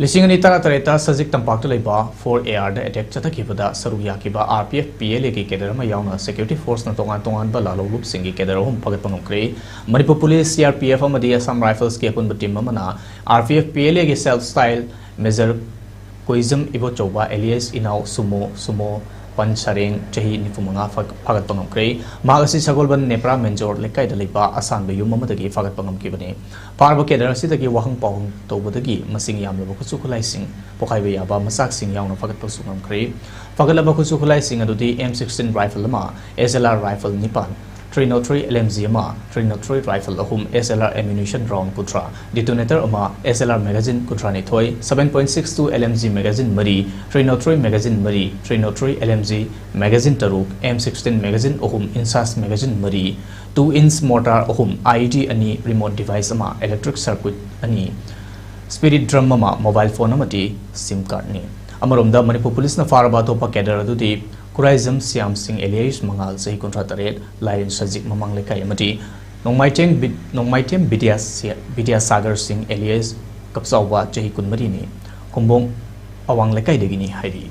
Lising ani tara tareta sajik tampak leba 4AR da attack chatakibada saruya kiba RPF PLA ki kedar ma yauna security force na tongan ba Lalhouba singi kedar hum pagat panokre Manipur police CRPF amadi Assam rifles ki apun team mana RPF PLA ki self style measure koizum ibo choba alias inau sumo Pansareng Chahi Nifumanga Fagat Pangam Magasi Sagolban Nepra Menjor Lekai the Lipa Asan the Yumamaki Fagat Pangam Kibane Parba Kedar Sitaki Wahang Pong Tobadagi Masing Yam Bakusukulizing Pokai Yaba Masak Sing Yang Fagat Pasumam Kre Fagalabakusukulizing and the M16 rifle Lama SLR rifle Nipan 303 LMG Ama 303 rifle Ahum SLR ammunition round Kutra detonator Ama SLR magazine Kutra Nitoy 7.62 LMG magazine Mari 303 magazine Mari 303 LMG magazine Taruk M16 magazine Ahum Insas magazine Mari 2-inch mortar Ahum IED Ani remote device Ama electric circuit Ani spirit drum Ama mobile phone Amati SIM card ni Amarum Manipur police na Farabato Pakadar Dudi Kurizam Siam Sing Elias Mangal Sahi Contrataret Lion Sajik Mamang Lekai Amati Nongmaitem Bidya Sagar Sing Elias Kapsawa Jahi Kunmarini Kumbong Awang Lekai Degini Haidi